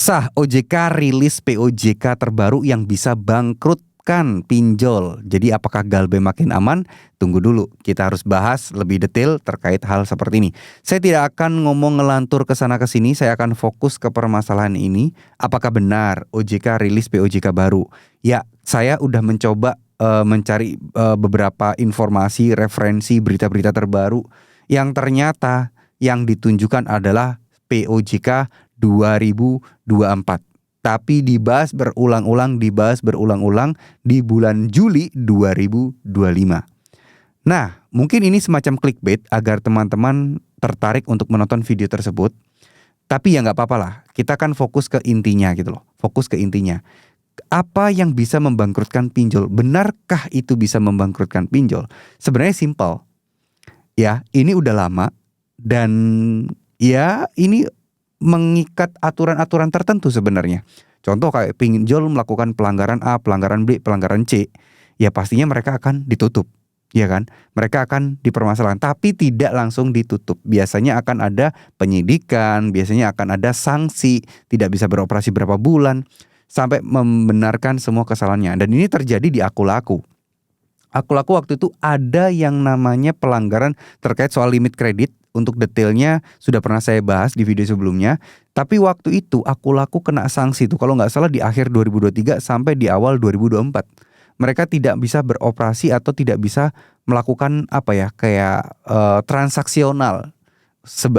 Sah OJK rilis POJK terbaru yang bisa bangkrutkan pinjol. Jadi apakah Galbe makin aman? Tunggu dulu, kita harus bahas lebih detail terkait hal seperti ini. Saya tidak akan ngomong ngelantur ke sana ke sini, saya akan fokus ke permasalahan ini. Apakah benar OJK rilis POJK baru? Ya, saya udah mencoba mencari beberapa informasi, referensi, berita-berita terbaru yang ternyata yang ditunjukkan adalah POJK 2024. Tapi dibahas berulang-ulang di bulan Juli 2025. Nah, mungkin ini semacam clickbait agar teman-teman tertarik untuk menonton video tersebut. Tapi ya nggak apa-apa lah, kita kan fokus ke intinya gitu loh. Fokus ke intinya. Apa yang bisa membangkrutkan pinjol? Benarkah itu bisa membangkrutkan pinjol? Sebenarnya simpel. Ya, ini udah lama dan ya ini mengikat aturan-aturan tertentu sebenarnya. Contoh kayak pinjol melakukan pelanggaran A, pelanggaran B, pelanggaran C, ya pastinya mereka akan ditutup, ya kan? Mereka akan dipermasalahkan, tapi tidak langsung ditutup. Biasanya akan ada penyidikan, biasanya akan ada sanksi, tidak bisa beroperasi berapa bulan, sampai membenarkan semua kesalahannya. Dan ini terjadi di Aku-Laku. Aku-Laku waktu itu ada yang namanya pelanggaran terkait soal limit kredit. Untuk detailnya sudah pernah saya bahas di video sebelumnya. Tapi waktu itu Aku-Laku kena sanksi itu kalau nggak salah di akhir 2023 sampai di awal 2024. Mereka tidak bisa beroperasi atau tidak bisa melakukan kayak transaksional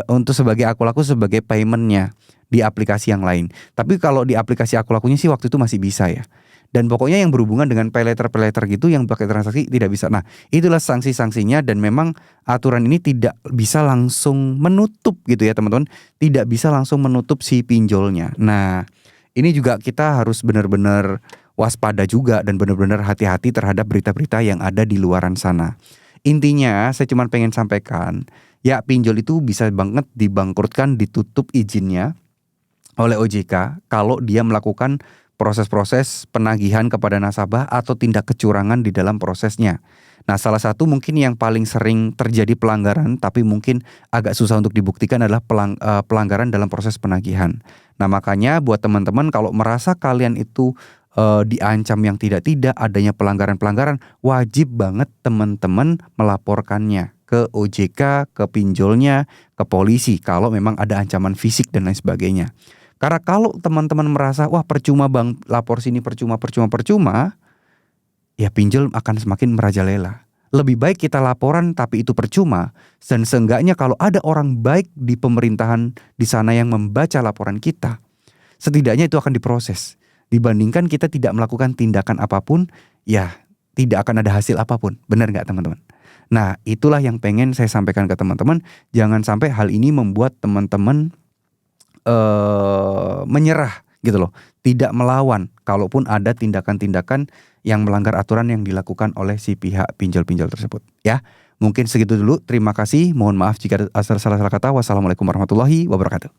untuk sebagai Aku-Laku sebagai paymentnya di aplikasi yang lain. Tapi kalau di aplikasi Aku-Lakunya sih waktu itu masih bisa ya. Dan pokoknya yang berhubungan dengan paylater gitu yang pakai transaksi tidak bisa. Nah, itulah sanksi-sanksinya dan memang aturan ini tidak bisa langsung menutup gitu ya teman-teman. Tidak bisa langsung menutup si pinjolnya. Nah, ini juga kita harus benar-benar waspada juga dan benar-benar hati-hati terhadap berita-berita yang ada di luaran sana. Intinya saya cuma pengen sampaikan, ya pinjol itu bisa banget dibangkrutkan, ditutup izinnya oleh OJK kalau dia melakukan proses-proses penagihan kepada nasabah atau tindak kecurangan di dalam prosesnya. Nah, salah satu mungkin yang paling sering terjadi pelanggaran tapi mungkin agak susah untuk dibuktikan adalah pelanggaran dalam proses penagihan. Nah, makanya buat teman-teman kalau merasa kalian itu diancam yang tidak-tidak adanya pelanggaran-pelanggaran, wajib banget teman-teman melaporkannya ke OJK, ke pinjolnya, ke polisi kalau memang ada ancaman fisik dan lain sebagainya. Karena kalau teman-teman merasa, wah percuma bang, lapor sini percuma, ya pinjol akan semakin merajalela. Lebih baik kita laporan tapi itu percuma. Dan seenggaknya kalau ada orang baik di pemerintahan di sana yang membaca laporan kita, setidaknya itu akan diproses. Dibandingkan kita tidak melakukan tindakan apapun, ya tidak akan ada hasil apapun. Benar nggak teman-teman? Nah, itulah yang pengen saya sampaikan ke teman-teman. Jangan sampai hal ini membuat teman-teman menyerah gitu loh, tidak melawan kalaupun ada tindakan-tindakan yang melanggar aturan yang dilakukan oleh si pihak pinjol-pinjol tersebut ya. Mungkin segitu dulu, terima kasih, mohon maaf jika ada salah-salah kata. Wassalamualaikum warahmatullahi wabarakatuh.